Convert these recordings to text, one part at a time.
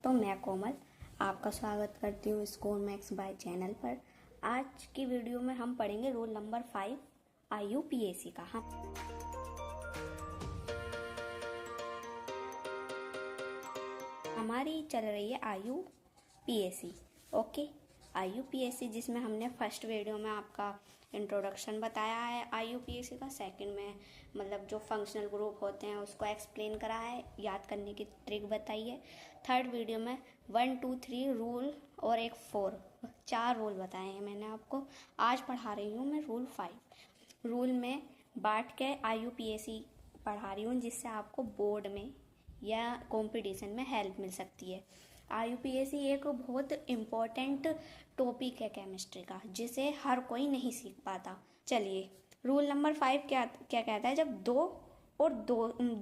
तो मैं कोमल आपका स्वागत करती हूँ स्कोर मैक्स बाय चैनल पर। आज की वीडियो में हम पढ़ेंगे रोल नंबर 5 IUPAC का। हमारी चल रही है IUPAC। ओके, IUPAC जिसमें हमने फर्स्ट वीडियो में आपका इंट्रोडक्शन बताया है IUPAC का। सेकंड में मतलब जो फंक्शनल ग्रुप होते हैं उसको एक्सप्लेन करा है, याद करने की ट्रिक बताई है। थर्ड वीडियो में 1 2 3 रूल और एक 4 4 रूल बताए हैं मैंने आपको। आज पढ़ा रही हूँ मैं रूल 5। रूल में बांट के IUPAC पढ़ा रही हूँ जिससे आपको बोर्ड में या कंपटीशन में हेल्प मिल सकती है। IUPAC एक बहुत इम्पोर्टेंट टॉपिक है केमिस्ट्री का, जिसे हर कोई नहीं सीख पाता। चलिए, रूल नंबर 5 क्या क्या कहता है। जब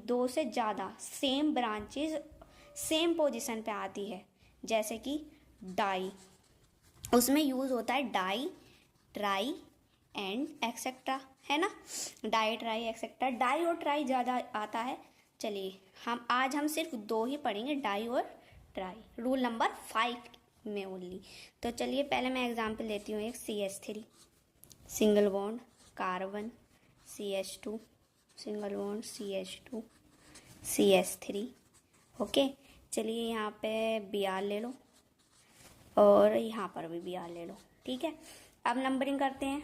दो से ज़्यादा सेम ब्रांचेज सेम पोजीशन पे आती है, जैसे कि डाई, उसमें यूज़ होता है डाई, ट्राई एंड एक्सेट्रा, है ना। Di, tri, etcetera. डाई और ट्राई ज़्यादा आता है। चलिए, हम सिर्फ दो ही पढ़ेंगे, डाई और ट्राई, रूल नंबर 5 में ओनली। तो चलिए पहले मैं एग्जांपल लेती हूँ। एक CH3 single bond carbon, CH2 single bond CH2 CH3। Okay, चलिए यहाँ पे Br ले लो और यहाँ पर भी Br ले लो। ठीक है, अब नंबरिंग करते हैं।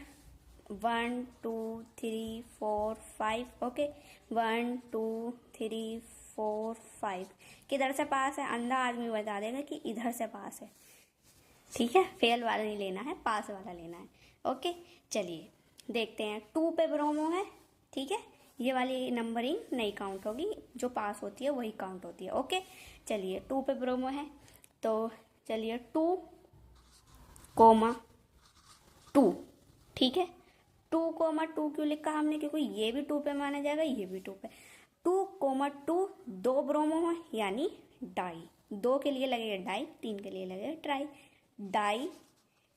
1 2 3 4 5। ओके, 1 2 3 4 5। किधर से पास है? अंधा आदमी बता देगा कि इधर से पास है। ठीक है, फेल वाला नहीं लेना है, पास वाला लेना है। ओके, चलिए देखते हैं। 2 पे ब्रोमो है। ठीक है, ये वाली नंबरिंग नहीं काउंट होगी, जो पास होती है वही काउंट होती है। ओके, चलिए 2 पे ब्रोमो है, तो चलिए 2 कोमा 2। ठीक है, 2 कोमा 2 क्यों लिखा हमने? क्योंकि ये भी 2 पे माना जाएगा, ये भी 2 पे। 2 कोमा 2, 2 ब्रोमो है यानी डाई। 2 के लिए लगेगा डाई, 3 के लिए लगेगा ट्राई। डाई,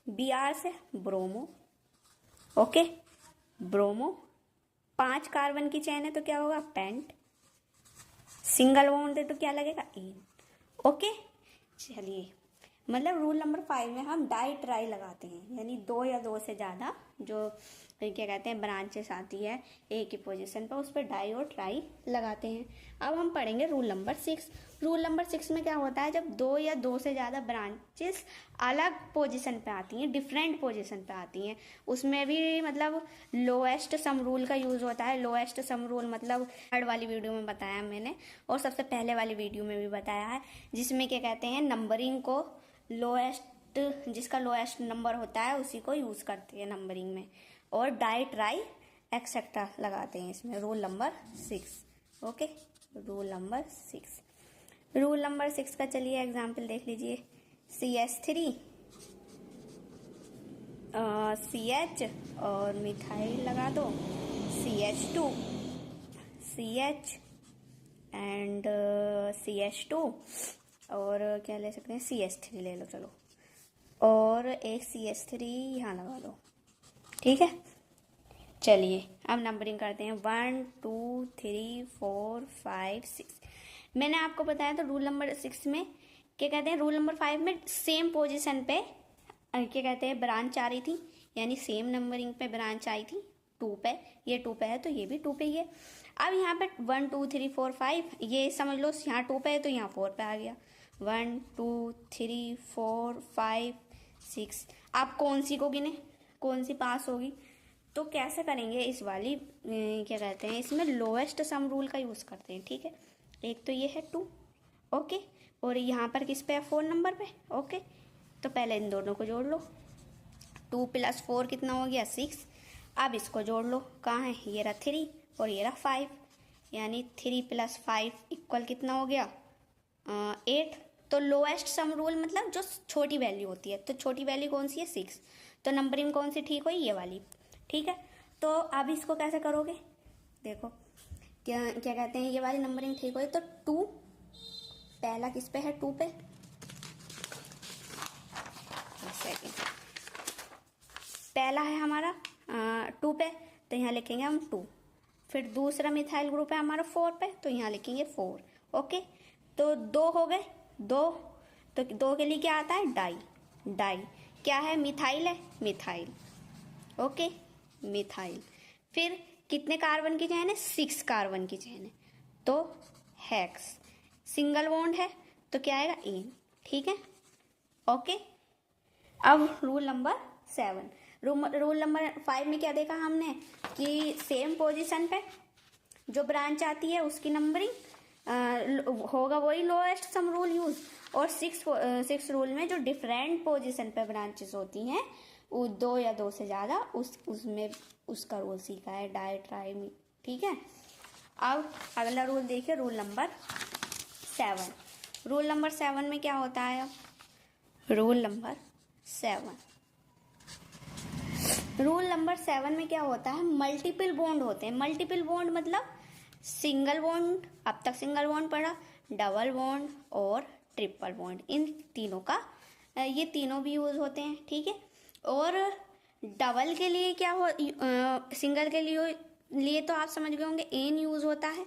Br से ब्रोमो। Okay, bromo. 5 कार्बन की चेन है तो क्या होगा? पेंट। सिंगल बॉन्ड है तो क्या लगेगा? इन। ओके, चलिए मतलब रूल नंबर 5 में हम डाई ट्राई लगाते हैं, यानी 2 या 2 से ज़्यादा जो क्या कहते हैं ब्रांचेस आती है एक ही पोजीशन पर, उस पर डाई और ट्राई लगाते हैं। अब हम पढ़ेंगे रूल नंबर 6। रूल नंबर 6 में क्या होता है? जब 2 या 2 से ज़्यादा ब्रांचेस अलग पोजीशन पे आती हैं, डिफरेंट पोजीशन पे आती हैं, उसमें भी मतलब लोएस्ट सम रूल का यूज़ होता है। लोएस्ट सम रूल मतलब थर्ड वाली वीडियो में बताया मैंने, और सबसे पहले वाली वीडियो में भी बताया है, जिसमें क्या कहते हैं नंबरिंग को लोएस्ट, जिसका लोएस्ट नंबर होता है उसी को यूज़ करते हैं नंबरिंग में, और डाई, ट्राई, एक्सेट्रा लगाते हैं इसमें। Rule number 6। Okay, rule number 6। Rule number 6 का चलिए एग्जाम्पल देख लीजिए। CH3 CH और मिथाइल लगा दो, CH2 CH एंड CH2, और क्या ले सकते हैं? CH3 ले लो चलो, और एक CH3 यहाँ लगा दो। ठीक है, चलिए अब नंबरिंग करते हैं। 1 2 3 4 5 6। मैंने आपको बताया तो रूल नंबर 6 में क्या कहते हैं, रूल नंबर 5 में सेम पोजीशन पे क्या कहते हैं ब्रांच आ रही थी, यानी सेम नंबरिंग पे ब्रांच आई थी। 2 पे, ये 2 पे है तो ये भी 2 पे ही है। अब यहाँ पे 1 2 3 4 5, ये समझ लो यहाँ 2 पे है तो यहाँ 4 पे आ गया। 1 2 3 4 5 6। आप कौन सी को गिने, कौन सी पास होगी? तो कैसे करेंगे इस वाली क्या कहते हैं, इसमें लोएस्ट सम रूल का यूज़ करते हैं। ठीक है, एक तो ये है 2। ओके, और यहाँ पर किस पे है? 4 नंबर पे। ओके, तो पहले इन दोनों को जोड़ लो। 2 + 4 कितना हो गया? 6। अब इसको जोड़ लो, कहाँ है? ये रहा 3 और ये रहा 5, यानी 3 + 5 इक्वल कितना हो गया? 8। तो लोएस्ट सम रूल मतलब जो छोटी वैल्यू होती है, तो छोटी वैल्यू कौन सी है? 6। तो नंबरिंग कौन सी ठीक हुई? ये वाली। ठीक है, तो अब इसको कैसे करोगे? देखो क्या क्या कहते हैं, ये वाली नंबरिंग ठीक हुई तो 2 पहला किस पे है? 2 पे। सेकेंड पहला है हमारा 2 पे, तो यहाँ लिखेंगे हम 2। फिर दूसरा मिथाइल ग्रुप है हमारा 4 पे, तो यहाँ लिखेंगे 4। ओके, तो 2 हो गए, 2 तो 2 के लिए क्या आता है? डाई। डाई क्या है? मिथाइल है, मिथाइल। Okay, methyl. फिर कितने कार्बन की चेन है? 6 कार्बन की चेन है, तो हेक्स। सिंगल बॉन्ड है तो क्या आएगा? एन। ठीक है, ओके। अब रूल नंबर 7। रूल नंबर 5 में क्या देखा हमने कि सेम पोजीशन पे जो ब्रांच आती है उसकी नंबरिंग होगा वही लोएस्ट सम रूल यूज, और 6 रूल में जो डिफरेंट पोजीशन पे ब्रांचेस होती हैं वो 2 या 2 से ज़्यादा उसमें उसका रूल सीखा है, डाई ट्राई में। ठीक है, अब अगला रूल देखिए, रूल नंबर 7। रूल नंबर 7 में क्या होता है? अब रूल नंबर 7 में क्या होता है? मल्टीपल बॉन्ड होते हैं। मल्टीपल बॉन्ड मतलब सिंगल बॉन्ड, अब तक सिंगल बॉन्ड पढ़ा, डबल बॉन्ड और ट्रिपल बॉन्ड, इन तीनों का ये तीनों भी यूज होते हैं। ठीक है, और डबल के लिए क्या हो, सिंगल के लिए तो आप समझ गए होंगे, एन यूज होता है।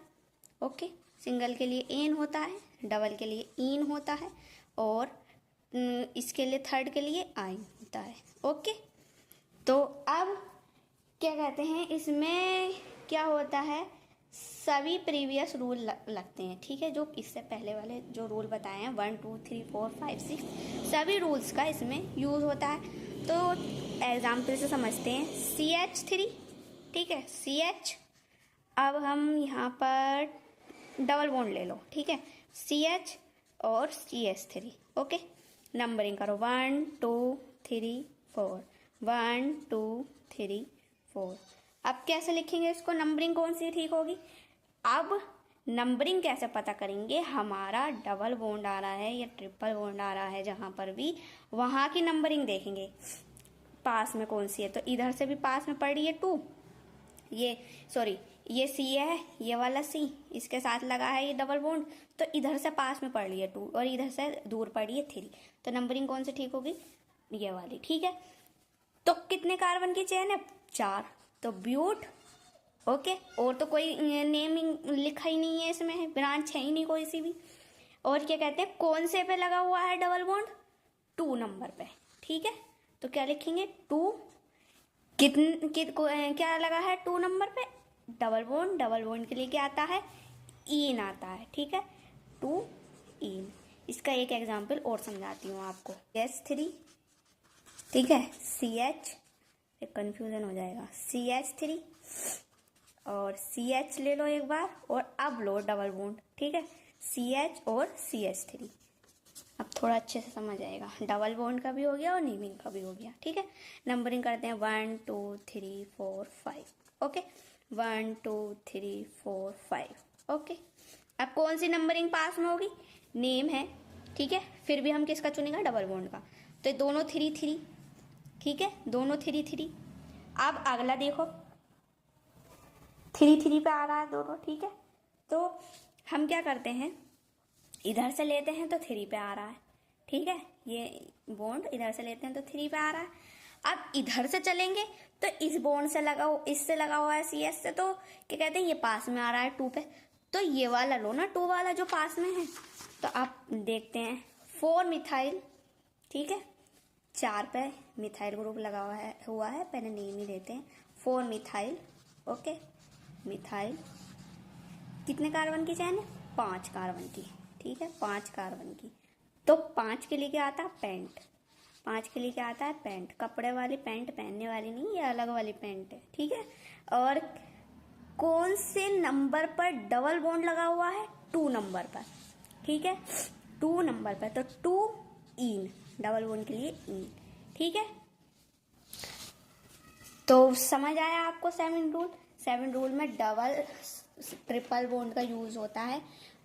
ओके, सिंगल के लिए एन होता है, डबल के लिए इन होता है, और इसके लिए थर्ड के लिए आइन होता है। ओके, तो अब क्या कहते हैं, इसमें क्या होता है, सभी प्रीवियस रूल लगते हैं। ठीक है, जो इससे पहले वाले जो रूल बताए हैं 1 2 3 4 5 6 सभी रूल्स का इसमें यूज होता है। तो एग्जाम्पल से समझते हैं, CH3। ठीक है, CH। अब हम यहाँ पर डबल बॉन्ड ले लो। ठीक है, CH और CH3। ओके, नंबरिंग करो 1 2 3 4, 1 2 3 4। अब कैसे लिखेंगे इसको? नंबरिंग कौन सी ठीक होगी? अब नंबरिंग कैसे पता करेंगे? हमारा डबल बॉन्ड आ रहा है या ट्रिपल बॉन्ड आ रहा है जहाँ पर भी, वहाँ की नंबरिंग देखेंगे पास में कौन सी है। तो इधर से भी पास में पड़ रही है 2, ये C है, ये वाला C इसके साथ लगा है ये डबल बॉन्ड, तो इधर से पास में पड़ रही है 2 और इधर से दूर पड़ रही है 3। तो नंबरिंग कौन सी ठीक होगी? ये वाली। ठीक है, तो कितने कार्बन की चेन है? 4, तो ब्यूट। ओके, और तो कोई नेमिंग लिखा ही नहीं है इसमें, ब्रांच है ही नहीं कोई सी भी। और क्या कहते हैं, कौन से पे लगा हुआ है डबल बॉन्ड? 2 नंबर पे। ठीक है, तो क्या लिखेंगे? 2 क्या लगा है 2 नंबर पे? Double bond. डबल बॉन्ड के लिए क्या आता है? इन आता है। ठीक है, 2 इन। इसका एक एग्जाम्पल और समझाती हूँ आपको। CH3। ठीक है, CH, एक कन्फ्यूजन हो जाएगा, CH3 और CH ले लो एक बार, और अब लो डबल बॉन्ड। ठीक है, CH और CH3। अब थोड़ा अच्छे से समझ आएगा, डबल बॉन्ड का भी हो गया और नेमिंग का भी हो गया। ठीक है, नंबरिंग करते हैं 1 2 3 4 5। ओके, 1 2 3 4 5। ओके, अब कौन सी नंबरिंग पास में होगी? नेम है। ठीक है, फिर भी हम किसका चुनेंगे? डबल बॉन्ड का। तो ये दोनों 3 3। ठीक है, दोनों 3 3। अब अगला देखो, 3 3 पे आ रहा है दोनों। ठीक है, तो हम क्या करते हैं, इधर से लेते हैं तो 3 पे आ रहा है। ठीक है, ये बॉन्ड इधर से लेते हैं तो 3 पे आ रहा है। अब इधर से चलेंगे तो इस बॉन्ड से इससे लगा हुआ है CS से, तो क्या कहते हैं, ये पास में आ रहा है 2 पे, तो ये वाला लो ना, 2 वाला जो पास में है। तो आप देखते हैं 4 मिथाइल। ठीक है, 4 पे मिथाइल ग्रुप लगा हुआ है, पहले नेम ही लेते हैं, 4 मिथाइल। Okay, methyl. कितने कार्बन की चेन है? 5 कार्बन की। ठीक है, 5 कार्बन की। तो 5 के लिए क्या आता है? पेंट। 5 के लिए क्या आता है? पेंट। कपड़े वाली पेंट, पहनने वाली नहीं, ये अलग वाली पेंट है। ठीक है, और कौन से नंबर पर डबल बॉन्ड लगा हुआ है? 2 नंबर पर। ठीक है, 2 नंबर पर, तो 2 इन, डबल बॉन्ड के लिए इन। ठीक है, तो समझ आया आपको 7 रूल? 7 रूल में डबल ट्रिपल बॉन्ड का यूज होता है,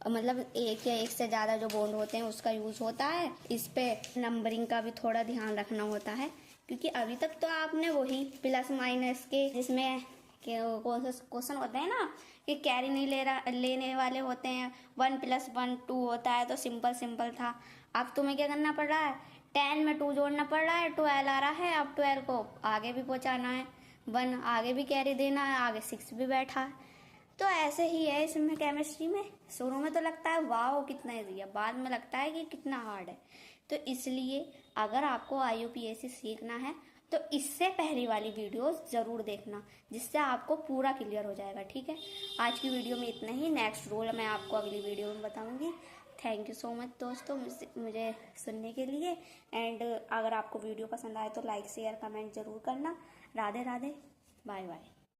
मतलब एक या एक से ज़्यादा जो बॉन्ड होते हैं उसका यूज होता है। इस पे नंबरिंग का भी थोड़ा ध्यान रखना होता है, क्योंकि अभी तक तो आपने वही प्लस माइनस के, जिसमें कौन से क्वेश्चन होते हैं ना कि कैरी नहीं लेने वाले होते हैं, 1 + 1 2 होता है, तो सिंपल था। अब तुम्हें क्या करना पड़ रहा है? 10 में 2 जोड़ना पड़ रहा है, 12 आ रहा है, अब 12 को आगे भी पहुंचाना है, 1 आगे भी कैरी देना है, आगे 6 भी बैठा है। तो ऐसे ही है इसमें केमिस्ट्री में, शुरू में तो लगता है वाह कितना ईजी है, बाद में लगता है कि कितना हार्ड है। तो इसलिए अगर आपको IUPAC सीखना है तो इससे पहली वाली वीडियोस ज़रूर देखना, जिससे आपको पूरा क्लियर हो जाएगा। ठीक है, आज की वीडियो में इतना ही, नेक्स्ट रूल मैं आपको अगली वीडियो में बताऊंगी। थैंक यू सो मच दोस्तों मुझे सुनने के लिए। एंड अगर आपको वीडियो पसंद आए तो लाइक शेयर कमेंट ज़रूर करना। Radhe Radhe, bye bye.